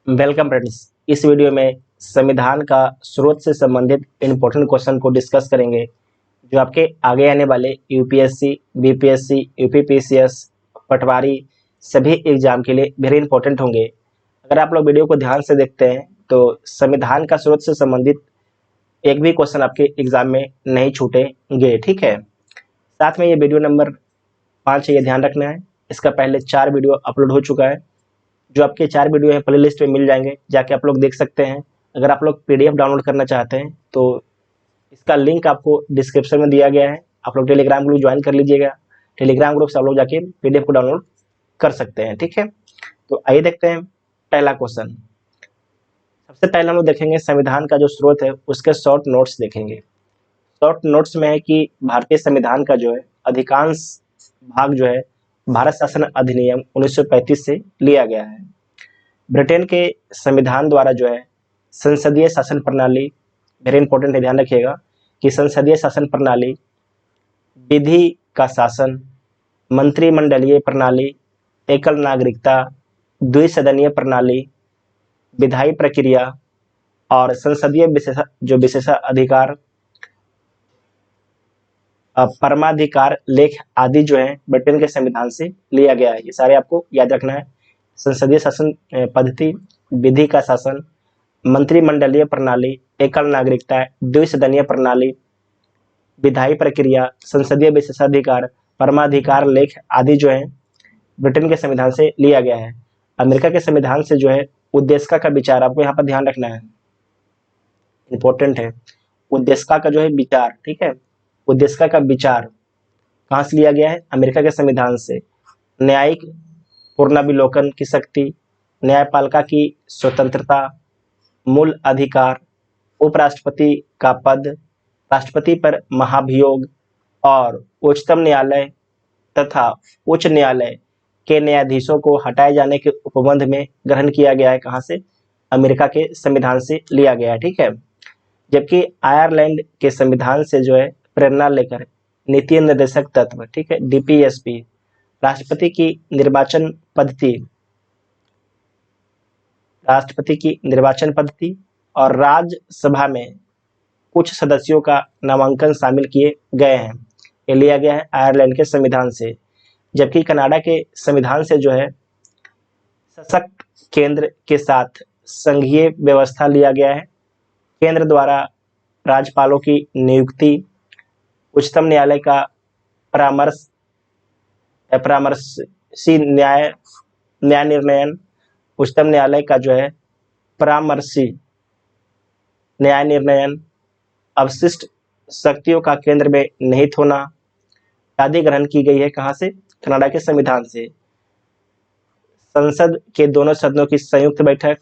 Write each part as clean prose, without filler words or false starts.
Welcome friends. इस video में संविधान का स्रोत से संबंधित इम्पोर्टेंट क्वेश्चन को डिस्कस करेंगे जो आपके आगे आने वाले यूपीएससी, बीपीएससी, यूपीपीसीएस, पटवारी सभी एग्जाम के लिए वेरी इंपॉर्टेंट होंगे। अगर आप लोग वीडियो को ध्यान से देखते हैं तो संविधान का स्रोत से संबंधित एक भी क्वेश्चन आपके एग्जाम में नहीं छूटेंगे। ठीक है, साथ में ये वीडियो नंबर 5 है, ये ध्यान रखना है। इसका पहले 4 वीडियो अपलोड हो चुका है। जो आपके 4 वीडियो हैं प्ले लिस्ट में मिल जाएंगे, जाके आप लोग देख सकते हैं। अगर आप लोग पीडीएफ डाउनलोड करना चाहते हैं तो इसका लिंक आपको डिस्क्रिप्शन में दिया गया है। आप लोग टेलीग्राम ग्रुप ज्वाइन कर लीजिएगा। टेलीग्राम ग्रुप से आप लोग जाके पीडीएफ को डाउनलोड कर सकते हैं। ठीक है, तो आइए देखते हैं पहला क्वेश्चन। सबसे पहले हम लोग देखेंगे संविधान का जो स्रोत है उसके शॉर्ट नोट्स देखेंगे। शॉर्ट नोट्स में है कि भारतीय संविधान का जो है अधिकांश भाग जो है भारत शासन अधिनियम 1935 से लिया गया है। ब्रिटेन के संविधान द्वारा जो है संसदीय शासन प्रणाली, वेरी इंपॉर्टेंट है, ध्यान रखिएगा कि संसदीय शासन प्रणाली, विधि का शासन, मंत्रिमंडलीय प्रणाली, एकल नागरिकता, द्विसदनीय प्रणाली, विधायी प्रक्रिया और संसदीय विशेषाधिकार, परमाधिकार लेख आदि जो है ब्रिटेन के संविधान से लिया गया है। ये सारे आपको याद रखना है। संसदीय शासन पद्धति, विधि का शासन, मंत्रिमंडलीय प्रणाली, एकल नागरिकता, द्विसदनीय प्रणाली, विधायी प्रक्रिया, संसदीय विशेषाधिकार, परमाधिकार लेख आदि जो है ब्रिटेन के संविधान से लिया गया है। अमेरिका के संविधान से जो है उद्देश्य का विचार आपको यहाँ पर ध्यान रखना है, इंपॉर्टेंट है। उद्देश्य का जो है विचार, ठीक है, उद्देश्य का विचार कहाँ से लिया गया है? अमेरिका के संविधान से। न्यायिक पुनर्विलोकन की शक्ति, न्यायपालिका की स्वतंत्रता, मूल अधिकार, उपराष्ट्रपति का पद, राष्ट्रपति पर महाभियोग और उच्चतम न्यायालय तथा उच्च न्यायालय के न्यायाधीशों को हटाए जाने के उपबंध में ग्रहण किया गया है। कहाँ से? अमेरिका के संविधान से लिया गया है। ठीक है, जबकि आयरलैंड के संविधान से जो है प्रेरणा लेकर नीति निर्देशक तत्व, ठीक है, डीपीएसपी, राष्ट्रपति की निर्वाचन पद्धति और राज्यसभा में कुछ सदस्यों का नामांकन शामिल किए गए हैं। ये लिया गया है आयरलैंड के संविधान से। जबकि कनाडा के संविधान से जो है सशक्त केंद्र के साथ संघीय व्यवस्था लिया गया है। केंद्र द्वारा राज्यपालों की नियुक्ति, उच्चतम न्यायालय का परामर्शी न्याय निर्णयन, उच्चतम न्यायालय का जो है परामर्शी न्याय निर्णयन, अवशिष्ट शक्तियों का केंद्र में निहित होना आदि ग्रहण की गई है। कहाँ से? कनाडा के संविधान से। संसद के दोनों सदनों की संयुक्त बैठक,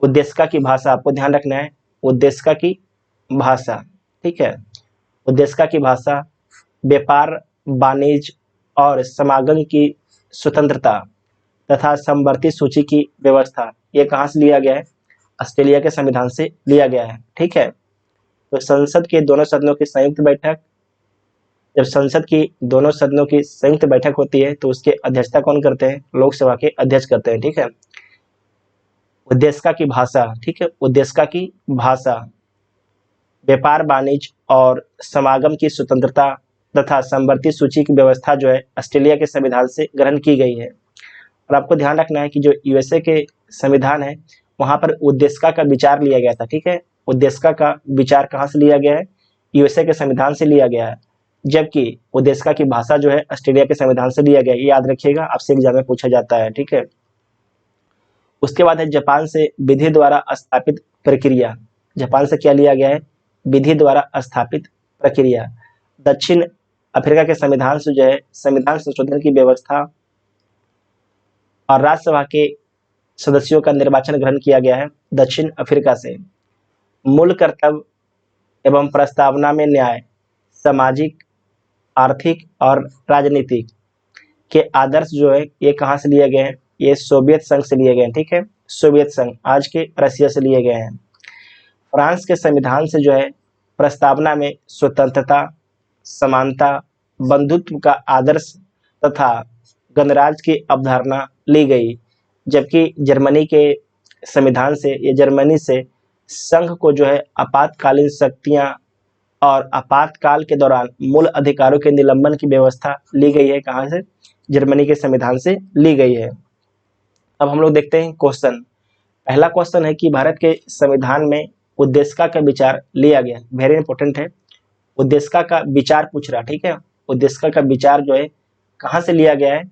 उद्देशिका की भाषा आपको ध्यान रखना है, उद्देशिका की भाषा, ठीक है, उद्देशिका की भाषा, व्यापार, वाणिज्य और समागम की स्वतंत्रता तथा समवर्ती सूची की व्यवस्था, ये कहाँ से लिया गया है? ऑस्ट्रेलिया के संविधान से लिया गया है। ठीक है, तो संसद के दोनों सदनों की संयुक्त बैठक, जब संसद की दोनों सदनों की संयुक्त बैठक होती है तो उसकी अध्यक्षता कौन करते हैं? लोकसभा के अध्यक्ष करते हैं। ठीक है, उद्देशिका की भाषा, ठीक है, उद्देशिका की भाषा, व्यापार, वाणिज्य और समागम की स्वतंत्रता तथा समवर्ती सूची की व्यवस्था जो है ऑस्ट्रेलिया के संविधान से ग्रहण की गई है। और आपको ध्यान रखना है कि जो यूएसए के संविधान है वहां पर उद्देशिका का विचार लिया गया था। ठीक है, उद्देशिका का विचार कहाँ से लिया गया है? यूएसए के संविधान से लिया गया है। जबकि उद्देशिका की भाषा जो है ऑस्ट्रेलिया के संविधान से लिया गया है। ये याद रखिएगा, आपसे एग्जाम में पूछा जाता है। ठीक है, उसके बाद है जापान से विधि द्वारा स्थापित प्रक्रिया। जापान से क्या लिया गया है? विधि द्वारा स्थापित प्रक्रिया। दक्षिण अफ्रीका के संविधान से जो है संविधान संशोधन की व्यवस्था और राज्यसभा के सदस्यों का निर्वाचन ग्रहण किया गया है दक्षिण अफ्रीका से। मूल कर्तव्य एवं प्रस्तावना में न्याय, सामाजिक, आर्थिक और राजनीतिक के आदर्श जो है ये कहाँ से लिए गए हैं? ये सोवियत संघ से लिए गए हैं। ठीक है, सोवियत संघ आज के रशिया से लिए गए हैं। फ्रांस के संविधान से जो है प्रस्तावना में स्वतंत्रता, समानता, बंधुत्व का आदर्श तथा गणराज्य की अवधारणा ली गई। जबकि जर्मनी के संविधान से या जर्मनी से संघ को जो है आपातकालीन शक्तियां और आपातकाल के दौरान मूल अधिकारों के निलंबन की व्यवस्था ली गई है। कहाँ से? जर्मनी के संविधान से ली गई है। अब हम लोग देखते हैं क्वेश्चन। पहला क्वेश्चन है कि भारत के संविधान में उद्देशिका का विचार लिया गया। वेरी इंपॉर्टेंट है, उद्देशिका का विचार पूछ रहा, ठीक है। उद्देशिका का विचार जो है कहाँ से लिया गया है?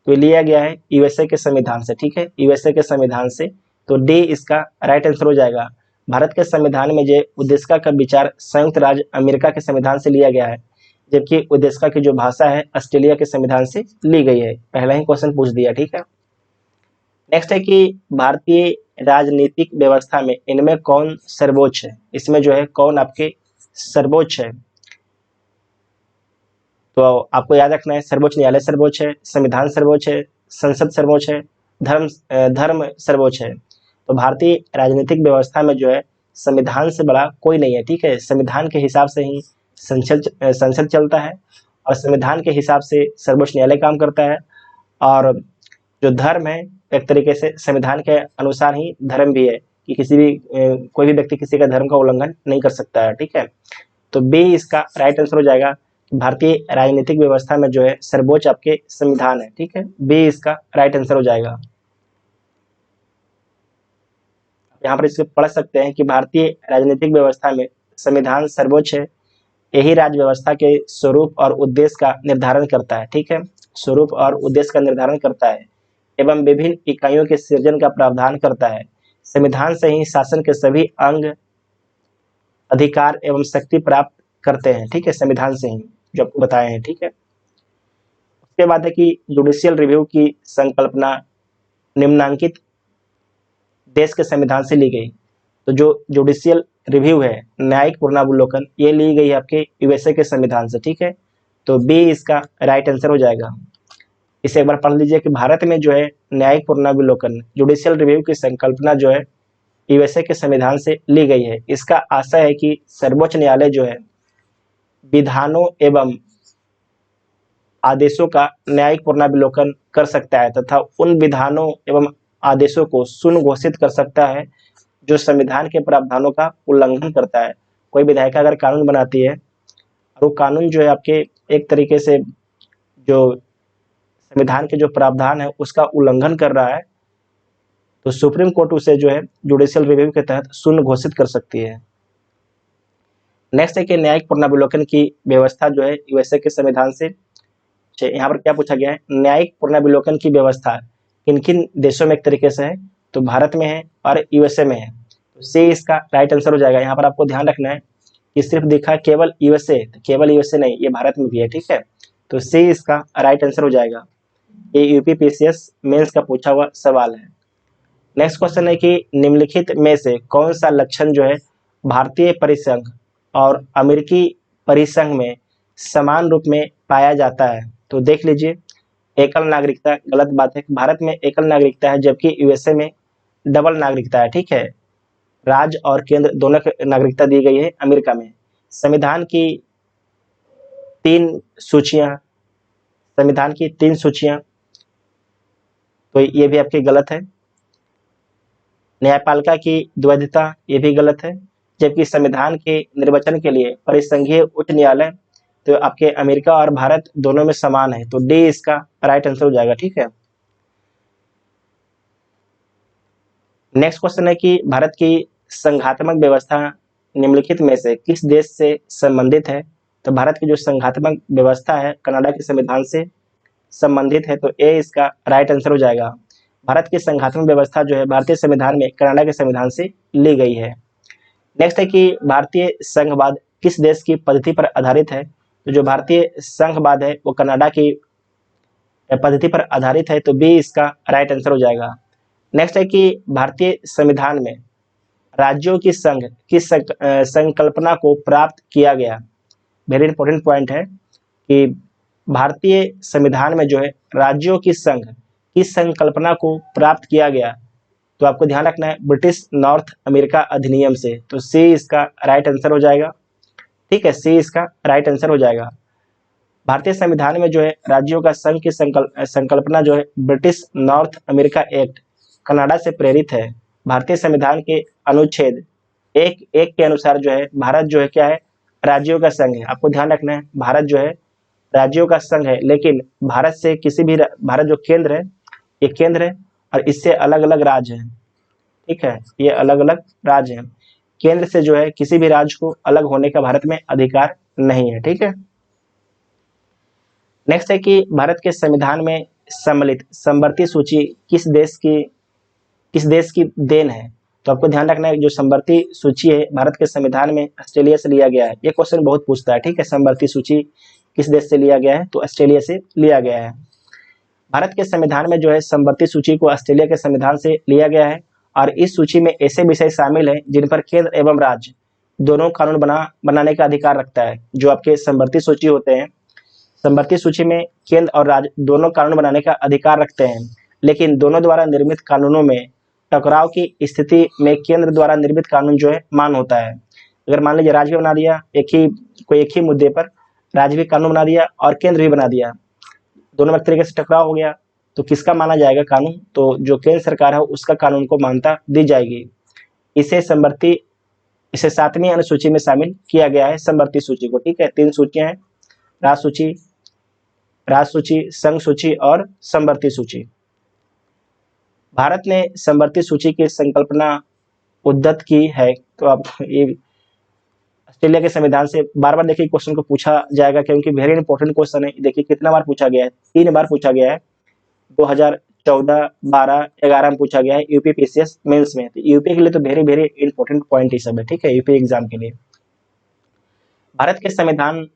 तो लिया गया है यूएसए के संविधान से, ठीक है, यूएसए के संविधान से। तो डी इसका राइट आंसर हो जाएगा। भारत के संविधान में जो उद्देशिका का विचार संयुक्त राज्य अमेरिका के संविधान से लिया गया है, जबकि उद्देशिका की जो भाषा है ऑस्ट्रेलिया के संविधान से ली गई है। पहला ही क्वेश्चन पूछ दिया, ठीक है। नेक्स्ट है कि भारतीय राजनीतिक व्यवस्था में इनमें कौन सर्वोच्च है? इसमें जो है कौन आपके सर्वोच्च है? तो आपको याद रखना है, सर्वोच्च न्यायालय सर्वोच्च है, संविधान सर्वोच्च है, संसद सर्वोच्च है, धर्म सर्वोच्च है। तो भारतीय राजनीतिक व्यवस्था में जो है संविधान से बड़ा कोई नहीं है, ठीक है। संविधान के हिसाब से ही संसद चलता है और संविधान के हिसाब से सर्वोच्च न्यायालय काम करता है। और जो धर्म है एक तरीके से संविधान के अनुसार ही धर्म भी है कि कोई भी व्यक्ति किसी का धर्म का उल्लंघन नहीं कर सकता है, ठीक है। तो बी इसका राइट आंसर हो जाएगा। भारतीय राजनीतिक व्यवस्था में जो है सर्वोच्च आपके संविधान है, ठीक है। बी इसका राइट आंसर हो जाएगा। यहाँ पर इसको पढ़ सकते हैं कि भारतीय राजनीतिक व्यवस्था में संविधान सर्वोच्च है। यही राज्य व्यवस्था के स्वरूप और उद्देश्य का निर्धारण करता है, ठीक है। स्वरूप और उद्देश्य का निर्धारण करता है एवं विभिन्न इकाइयों के सृजन का प्रावधान करता है। संविधान से ही शासन के सभी अंग अधिकार एवं शक्ति प्राप्त करते हैं, ठीक है, संविधान से ही, जो आपको बताए हैं, ठीक है। उसके बाद है कि जुडिशियल रिव्यू की संकल्पना निम्नांकित देश के संविधान से ली गई। तो जो जुडिशियल रिव्यू है, न्यायिक पुनरावलोकन, ये ली गई है आपके यूएसए के संविधान से, ठीक है। तो बी इसका राइट आंसर हो जाएगा। इसे एक बार पढ़ लीजिए कि भारत में जो है न्यायिक पुनरावलोकन जुडिशियल रिव्यू की संकल्पना जो है यूएसए के संविधान से ली गई है। इसका आशय है कि सर्वोच्च न्यायालय जो है विधानों एवं आदेशों का न्यायिक पुनरावलोकन कर सकता है तथा उन विधानों एवं आदेशों को शून्य घोषित कर सकता है जो संविधान के प्रावधानों का उल्लंघन करता है। कोई विधायिका अगर कानून बनाती है और वो कानून जो है आपके एक तरीके से जो संविधान के जो प्रावधान है उसका उल्लंघन कर रहा है, तो सुप्रीम कोर्ट उसे जो है जुडिशियल रिव्यू के तहत शून्य घोषित कर सकती है। नेक्स्ट है कि न्यायिक पुनरावलोकन की व्यवस्था जो है यूएसए के संविधान से। यहाँ पर क्या पूछा गया है? न्यायिक पुनरावलोकन की व्यवस्था किन किन देशों में एक तरीके से है? तो भारत में है और यूएसए में है। तो सी इसका राइट आंसर हो जाएगा। यहाँ पर आपको ध्यान रखना है कि सिर्फ दिखा केवल यूएसए, तो केवल यूएसए नहीं, ये भारत में भी है, ठीक है। तो सी इसका राइट आंसर हो जाएगा। ये यूपीपीसीएस मेंस का पूछा हुआ सवाल है। नेक्स्ट क्वेश्चन है कि निम्नलिखित में से कौन सा लक्षण जो है भारतीय परिसंघ और अमेरिकी परिसंघ में समान रूप में पाया जाता है? तो देख लीजिए, एकल नागरिकता गलत बात है। भारत में एकल नागरिकता है जबकि यूएसए में डबल नागरिकता है, ठीक है। राज्य और केंद्र दोनों को नागरिकता दी गई है अमेरिका में। संविधान की 3 सूचियां, संविधान की 3 सूचियां, तो ये भी आपकी गलत है। न्यायपालिका की द्वैधता, ये भी गलत है। जबकि संविधान के निर्वचन के लिए परिसंघीय उच्च न्यायालय तो आपके अमेरिका और भारत दोनों में समान है। तो डी इसका राइट आंसर हो जाएगा, ठीक है। नेक्स्ट क्वेश्चन है कि भारत की संघात्मक व्यवस्था निम्नलिखित में से किस देश से संबंधित है? तो भारत की जो संघात्मक व्यवस्था है कनाडा के संविधान से संबंधित है। तो ए इसका राइट आंसर हो जाएगा। भारत की संघात्मक व्यवस्था जो है भारतीय संविधान में कनाडा के संविधान से ली गई है। नेक्स्ट है कि भारतीय संघवाद किस देश की पद्धति पर आधारित है? तो जो भारतीय संघवाद है वो कनाडा की पद्धति पर आधारित है। तो बी इसका राइट आंसर हो जाएगा। नेक्स्ट है कि भारतीय संविधान में राज्यों की संघ की संकल्पना को प्राप्त किया गया। वेरी इंपॉर्टेंट पॉइंट है कि भारतीय संविधान में जो है राज्यों की संघ की संकल्पना को प्राप्त किया गया। तो आपको ध्यान रखना है ब्रिटिश नॉर्थ अमेरिका अधिनियम से। तो सी इसका राइट आंसर हो जाएगा, ठीक है। सी इसका राइट आंसर हो जाएगा। भारतीय संविधान में जो है राज्यों का संघ की संकल्पना जो है British north America act Canada से प्रेरित है। भारतीय संविधान के अनुच्छेद 1 के अनुसार जो है भारत जो है क्या है, राज्यों का संघ है। आपको ध्यान रखना है, भारत जो है राज्यों का संघ है, लेकिन भारत से किसी भी भारत जो केंद्र है, ये केंद्र है और इससे अलग अलग राज्य हैं। ठीक है, ये अलग अलग राज्य हैं। केंद्र से जो है किसी भी राज्य को अलग होने का भारत में अधिकार नहीं है। ठीक है, नेक्स्ट है कि भारत के संविधान में सम्मिलित समवर्ती सूची किस देश की देन है। तो आपको ध्यान रखना है, जो समवर्ती सूची है भारत के संविधान में ऑस्ट्रेलिया से लिया गया है। ये क्वेश्चन बहुत पूछता है। ठीक है, समवर्ती सूची किस देश से लिया गया है, तो ऑस्ट्रेलिया से लिया गया है। भारत के संविधान में जो है समवर्ती सूची को ऑस्ट्रेलिया के संविधान से लिया गया है और इस सूची में ऐसे विषय शामिल हैं जिन पर केंद्र एवं राज्य दोनों कानून बनाने का अधिकार रखता है। जो आपके समवर्ती सूची होते हैं, समवर्ती सूची में केंद्र और राज्य दोनों कानून बनाने का अधिकार रखते हैं, लेकिन दोनों द्वारा निर्मित कानूनों में टकराव की स्थिति में केंद्र द्वारा निर्मित कानून जो है मान होता है। अगर मान लीजिए राज्य भी बना दिया, एक ही मुद्दे पर राज्य भी कानून बना दिया और केंद्र भी बना दिया, दोनों में एक तरीके से टकराव हो गया, तो किसका माना जाएगा कानून, तो जो केंद्र सरकार है उसका कानून को मान्यता दी जाएगी। इसे 7वीं अनुसूची में शामिल किया गया है, समवर्ती सूची को। ठीक है, 3 सूचियां हैं, राज्य सूची, संघ सूची और समवर्ती सूची। भारत ने समवर्ती सूची की संकल्पना उद्धत की है। तो आप ये ऑस्ट्रेलिया के संविधान से बार बार देखिए क्वेश्चन को पूछा जाएगा, क्योंकि वेरी इंपॉर्टेंट क्वेश्चन है। देखिए कितना बार पूछा गया है, 3 बार पूछा गया है, 2014, 12, 11 में पूछा गया है यूपी पीसीएस मेंस में। तो यूपी के लिए तो वेरी वेरी इंपॉर्टेंट पॉइंट ही सब है। ठीक है, यूपी एग्जाम के लिए। भारत के संविधान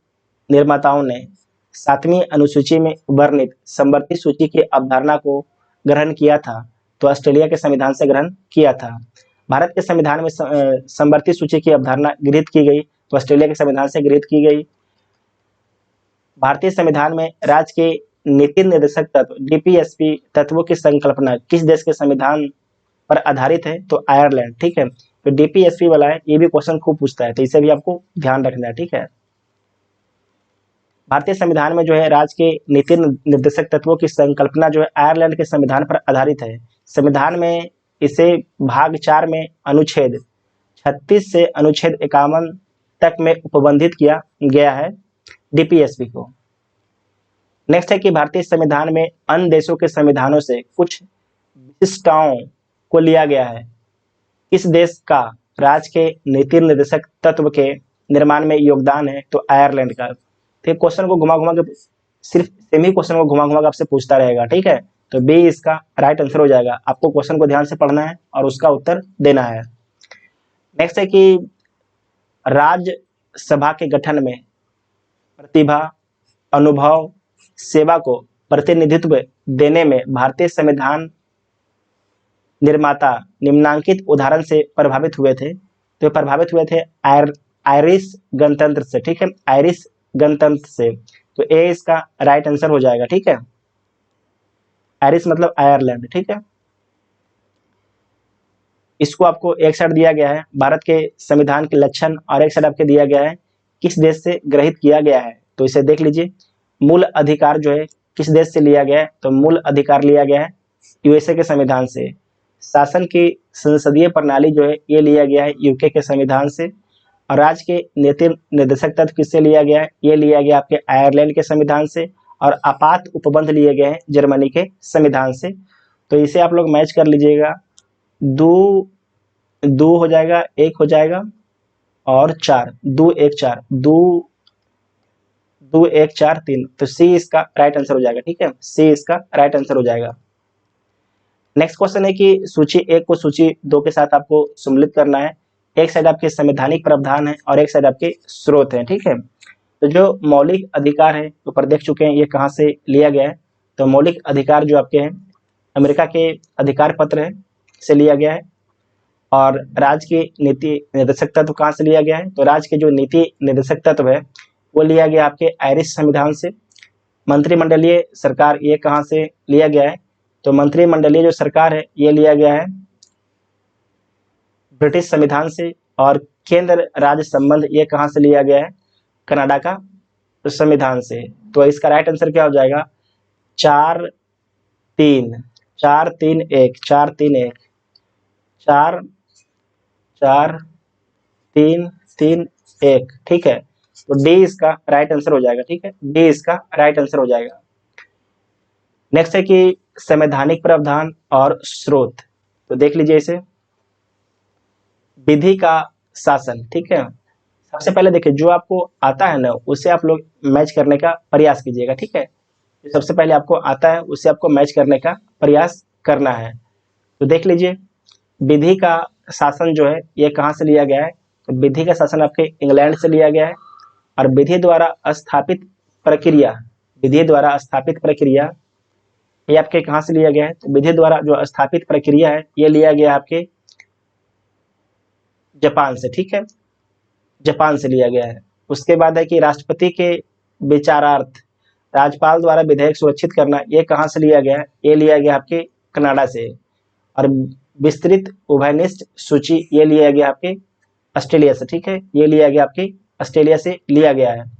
निर्माताओं ने 7वीं अनुसूची में वर्णित समवर्ती सूची की अवधारणा को ग्रहण किया था, तो ऑस्ट्रेलिया के संविधान से ग्रहण किया था। भारत के संविधान में समवर्ती सूची की अवधारणा गृहीत की गई, तो ऑस्ट्रेलिया के संविधान से गृहीत की गई। भारतीय संविधान में राज्य के नीति निर्देशक तत्व डीपीएसपी तत्वों की संकल्पना किस देश के संविधान पर आधारित है, तो आयरलैंड। ठीक है, तो डीपीएसपी वाला है, ये भी क्वेश्चन खूब पूछता है, तो इसे भी आपको ध्यान रखना है। ठीक है, भारतीय संविधान में जो है राज्य के नीति निर्देशक तत्वों की संकल्पना जो है आयरलैंड के संविधान पर आधारित है। संविधान में इसे भाग 4 में अनुच्छेद 36 से अनुच्छेद 51 तक में उपबंधित किया गया है डीपीएसपी को। नेक्स्ट है कि भारतीय संविधान में अन्य देशों के संविधानों से कुछ विशिष्टताओं को लिया गया है। किस देश का राज्य के नीति निर्देशक तत्व के निर्माण में योगदान है, तो आयरलैंड का। तो क्वेश्चन को घुमा के सिर्फ सेमी क्वेश्चन को घुमा के आपसे पूछता रहेगा। ठीक है, तो बी इसका राइट आंसर हो जाएगा। आपको क्वेश्चन को ध्यान से पढ़ना है और उसका उत्तर देना है। नेक्स्ट है कि राज्य सभा के गठन में प्रतिभा, अनुभव, सेवा को प्रतिनिधित्व देने में भारतीय संविधान निर्माता निम्नांकित उदाहरण से प्रभावित हुए थे। तो प्रभावित हुए थे आयरिश गणतंत्र से। ठीक है, आयरिश गणतंत्र से, तो ए इसका राइट आंसर हो जाएगा। ठीक है, आयरिश मतलब आयरलैंड। ठीक है, इसको आपको एक साइड दिया गया है भारत के संविधान के लक्षण और एक साइड आपके दिया गया है किस देश से ग्रहित किया गया है। तो इसे देख लीजिए, मूल अधिकार जो है किस देश से लिया गया है, तो मूल अधिकार लिया गया है यूएसए के संविधान से। शासन की संसदीय प्रणाली जो है ये लिया गया है यूके के संविधान से। और राज्य के नीति निर्देशक तत्व किससे लिया गया है, ये लिया गया आपके आयरलैंड के संविधान से। और आपात उपबंध लिए गए हैं जर्मनी के संविधान से। तो इसे आप लोग मैच कर लीजिएगा, 2 हो जाएगा, 1 हो जाएगा और 4, 2 1 4, 2 1 4 3, तो सी इसका राइट आंसर हो जाएगा। ठीक है, सी इसका राइट आंसर हो जाएगा। नेक्स्ट क्वेश्चन है कि सूची 1 को सूची 2 के साथ आपको सम्मिलित करना है। एक साइड आपके संवैधानिक प्रावधान है और एक साइड आपके स्रोत है। ठीक है, तो जो मौलिक अधिकार है ऊपर देख चुके हैं ये कहाँ से लिया गया है। तो मौलिक अधिकार जो आपके हैं अमेरिका के अधिकार पत्र है से लिया गया है। और राज्य के नीति निर्देशक तत्व कहाँ से लिया गया है, तो राज्य के जो नीति निर्देशक तत्व है वो लिया गया आपके आयरिश संविधान से। मंत्रिमंडलीय सरकार ये कहाँ से लिया गया है, तो मंत्रिमंडलीय जो सरकार है ये लिया गया है ब्रिटिश संविधान से। और केंद्र राज्य संबंध ये कहाँ से लिया गया है, कनाडा का संविधान से। तो इसका राइट आंसर क्या हो जाएगा, 4 3 4 3 1 4 3 1 4 4 3 3 1, ठीक है। तो डी इसका राइट आंसर हो जाएगा, ठीक है, डी इसका राइट आंसर हो जाएगा। नेक्स्ट है कि संवैधानिक प्रावधान और स्रोत। तो देख लीजिए इसे, विधि का शासन, ठीक है। सबसे पहले देखिए जो आपको आता है ना उसे आप लोग मैच करने का प्रयास कीजिएगा, ठीक है। सबसे पहले आपको आता है उसे आपको मैच करने का प्रयास करना है। तो देख लीजिए विधि का शासन जो है ये कहाँ से लिया गया है, तो विधि का शासन आपके इंग्लैंड से लिया गया है। और विधि द्वारा स्थापित प्रक्रिया, विधि द्वारा स्थापित प्रक्रिया ये आपके कहाँ से लिया गया है, तो विधि द्वारा जो स्थापित प्रक्रिया है ये लिया गया आपके जापान से, ठीक है, जापान से लिया गया है। उसके बाद है कि राष्ट्रपति के विचारार्थ राज्यपाल द्वारा विधेयक सुरक्षित करना, ये कहाँ से लिया गया है, ये लिया गया आपके कनाडा से। और विस्तृत उभयनिष्ठ सूची ये लिया गया आपके ऑस्ट्रेलिया से, ठीक है, ये लिया गया आपके ऑस्ट्रेलिया से लिया गया है।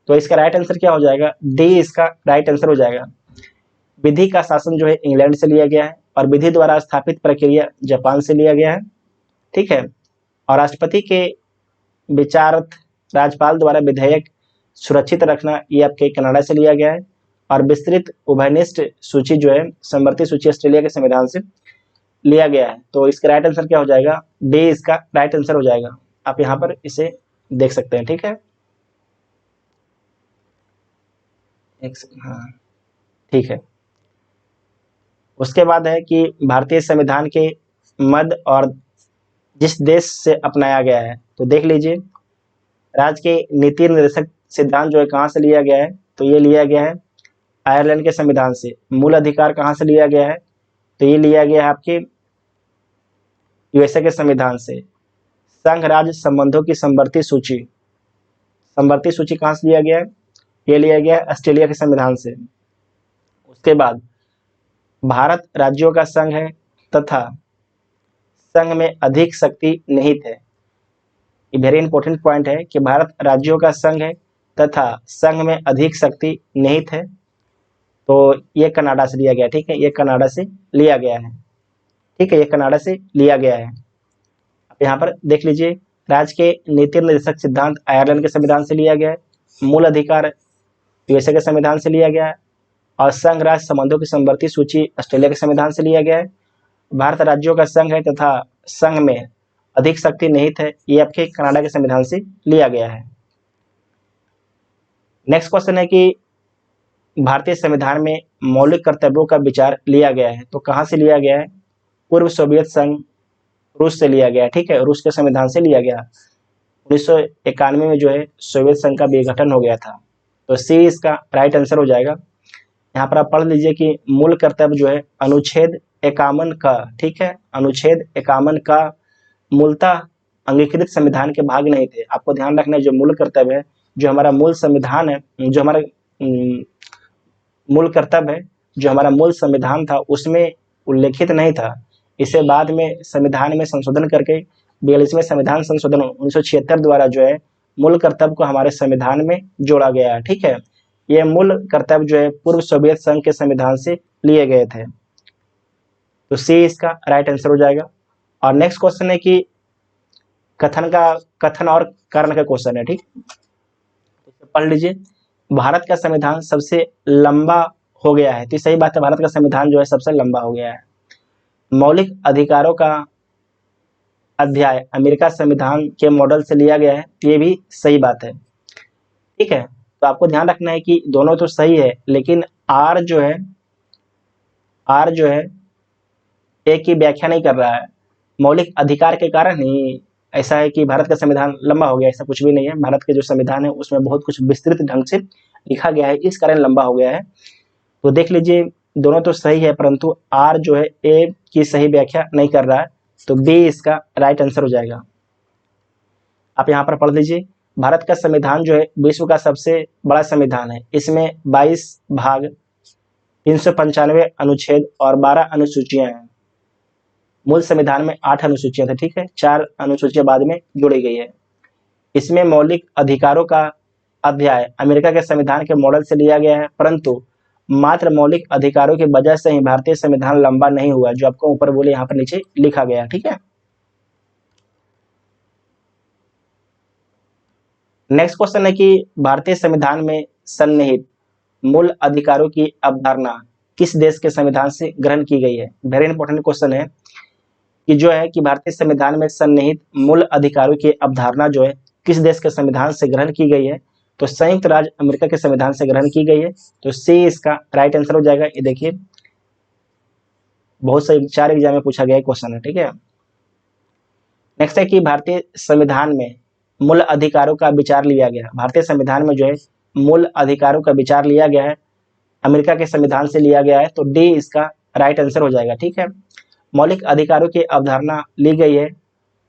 तो इसका राइट आंसर क्या हो जाएगा, डी इसका राइट आंसर हो जाएगा। विधि का शासन जो है इंग्लैंड से लिया गया है और विधि द्वारा स्थापित प्रक्रिया जापान से लिया गया है, ठीक है। और राष्ट्रपति के विचारार्थ राज्यपाल द्वारा विधेयक सुरक्षित रखना ये आपके कनाडा से लिया गया है। और विस्तृत उभयनिष्ठ सूची जो है समवर्ती सूची ऑस्ट्रेलिया के संविधान से लिया गया है। तो इसका राइट आंसर क्या हो जाएगा, डी इसका राइट आंसर हो जाएगा। आप यहाँ पर इसे देख सकते हैं, ठीक है। हाँ ठीक है। उसके बाद है कि भारतीय संविधान के मद और जिस देश से अपनाया गया है। तो देख लीजिए राज्य के नीति निर्देशक सिद्धांत जो है कहाँ से लिया गया है, तो ये लिया गया है आयरलैंड के संविधान से। मूल अधिकार कहाँ से लिया गया है, तो ये लिया गया है आपके यूएसए के संविधान से। संघ राज्य संबंधों की समवर्ती सूची, समवर्ती सूची कहाँ से लिया गया है, ये लिया गया है ऑस्ट्रेलिया के संविधान से। उसके बाद भारत राज्यों का संघ है तथा संघ में अधिक शक्ति निहित है। ये वेरी इंपॉर्टेंट पॉइंट है कि भारत राज्यों का संघ है तथा संघ में अधिक शक्ति निहित है। तो ये कनाडा से लिया गया, ठीक है, ये कनाडा से लिया गया है, ठीक है, ये कनाडा से लिया गया है। आप यहाँ पर देख लीजिए राज्य के नीति निर्देशक सिद्धांत आयरलैंड के संविधान से लिया गया है। मूल अधिकार यूएसए के संविधान से लिया गया है। और संघ राज्य संबंधों की समवर्ती सूची ऑस्ट्रेलिया के संविधान से लिया गया है। भारत राज्यों का संघ है तथा संघ में अधिक शक्ति निहित है, ये आपके कनाडा के संविधान से लिया गया है। नेक्स्ट क्वेश्चन है कि भारतीय संविधान में मौलिक कर्तव्यों का विचार लिया गया है, तो कहाँ से लिया गया है, पूर्व सोवियत संघ रूस से लिया गया, ठीक है, रूस के संविधान से लिया गया। 1991 में जो है सोवियत संघ का विघटन हो गया था। तो सी इसका राइट आंसर हो जाएगा। यहाँ पर आप पढ़ लीजिए कि मूल कर्तव्य जो है अनुच्छेद 51 का, ठीक है, अनुच्छेद 51 का मूलतः अंगीकृत संविधान के भाग नहीं थे। आपको ध्यान रखना है जो मूल कर्तव्य है, जो हमारा मूल संविधान है, जो हमारा मूल कर्तव्य है, जो हमारा मूल संविधान था उसमें उल्लेखित नहीं था। इसे बाद में संविधान में संशोधन करके 42वें संविधान संशोधन 1976 द्वारा जो है मूल कर्तव्य को हमारे संविधान में जोड़ा गया है, ठीक है। ये मूल कर्तव्य जो है पूर्व सोवियत संघ के संविधान से लिए गए थे। तो सी इसका राइट आंसर हो जाएगा। और नेक्स्ट क्वेश्चन है कि कथन और कारण का क्वेश्चन है, ठीक, तो पढ़ लीजिए भारत का संविधान सबसे लंबा हो गया है। तो सही बात है, भारत का संविधान जो है सबसे लंबा हो गया है। मौलिक अधिकारों का अध्याय अमेरिका संविधान के मॉडल से लिया गया है, ये भी सही बात है, ठीक है। तो आपको ध्यान रखना है कि दोनों तो सही है, लेकिन आर जो है एक की व्याख्या नहीं कर रहा है। मौलिक अधिकार के कारण ही ऐसा है कि भारत का संविधान लंबा हो गया, ऐसा कुछ भी नहीं है। भारत के जो संविधान है उसमें बहुत कुछ विस्तृत ढंग से लिखा गया है, इस कारण लंबा हो गया है। तो देख लीजिए दोनों तो सही है, परंतु आर जो है ए की सही व्याख्या नहीं कर रहा है। तो बी इसका राइट आंसर हो जाएगा। आप यहाँ पर पढ़ लीजिए भारत का संविधान जो है विश्व का सबसे बड़ा संविधान है। इसमें 22 भाग, 395 अनुच्छेद और 12 अनुसूचियां हैं। मूल संविधान में 8 अनुसूचियां थी, ठीक है, 4 अनुसूचियां बाद में जोड़ी गई है। इसमें मौलिक अधिकारों का अध्याय अमेरिका के संविधान के मॉडल से लिया गया है, परंतु मात्र मौलिक अधिकारों की वजह से ही भारतीय संविधान लंबा नहीं हुआ, जो आपको ऊपर बोले यहाँ पर नीचे लिखा गया। ठीक है, नेक्स्ट क्वेश्चन है कि भारतीय संविधान में सन्निहित मूल अधिकारों की अवधारणा किस देश के संविधान से ग्रहण की गई है। वेरी इंपॉर्टेंट क्वेश्चन है कि जो है कि भारतीय संविधान में सन्निहित मूल अधिकारों की अवधारणा जो है किस देश के संविधान से ग्रहण की गई है, तो संयुक्त राज्य अमेरिका के संविधान से ग्रहण की गई है। तो सी इसका राइट आंसर हो जाएगा। ये देखिए बहुत से 4 एग्जाम में पूछा गया क्वेश्चन है। ठीक है, नेक्स्ट है कि भारतीय संविधान में मूल अधिकारों का विचार लिया गया। भारतीय संविधान में जो है मूल अधिकारों का विचार लिया गया है, अमेरिका के संविधान से लिया गया है। तो डी इसका राइट आंसर हो जाएगा। ठीक है, मौलिक अधिकारों की अवधारणा ली गई है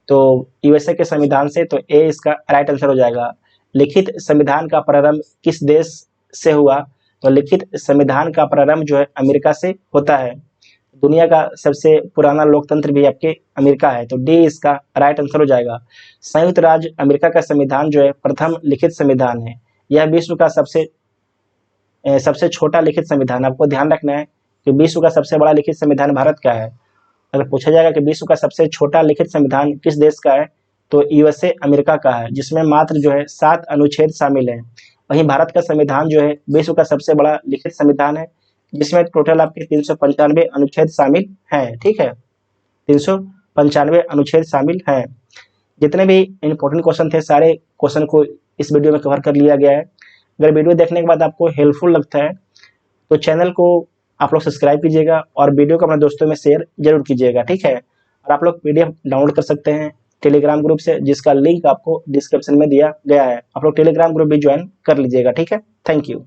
तो यूएसए के संविधान से, तो ए इसका राइट आंसर हो जाएगा। लिखित संविधान का प्रारंभ किस देश से हुआ, तो लिखित संविधान का प्रारंभ जो है अमेरिका से होता है। दुनिया का सबसे पुराना लोकतंत्र भी आपके अमेरिका है, तो डी इसका राइट आंसर हो जाएगा। संयुक्त राज्य अमेरिका का संविधान जो है प्रथम लिखित संविधान है। यह विश्व का सबसे छोटा लिखित संविधान। आपको ध्यान रखना है कि विश्व का सबसे बड़ा लिखित संविधान भारत का है। अगर पूछा जाएगा कि विश्व का सबसे छोटा लिखित संविधान किस देश का है, तो यूएसए अमेरिका का है, जिसमें मात्र जो है 7 अनुच्छेद शामिल हैं। वहीं भारत का संविधान जो है विश्व का सबसे बड़ा लिखित संविधान है, जिसमें टोटल आपके 395 अनुच्छेद शामिल हैं। ठीक है, 395 अनुच्छेद शामिल हैं। जितने भी इंपॉर्टेंट क्वेश्चन थे सारे क्वेश्चन को इस वीडियो में कवर कर लिया गया है। अगर वीडियो देखने के बाद आपको हेल्पफुल लगता है तो चैनल को आप लोग सब्सक्राइब कीजिएगा और वीडियो को अपने दोस्तों में शेयर जरूर कीजिएगा। ठीक है, और आप लोग पीडीएफ डाउनलोड कर सकते हैं टेलीग्राम ग्रुप से, जिसका लिंक आपको डिस्क्रिप्शन में दिया गया है। आप लोग टेलीग्राम ग्रुप भी ज्वाइन कर लीजिएगा। ठीक है, थैंक यू।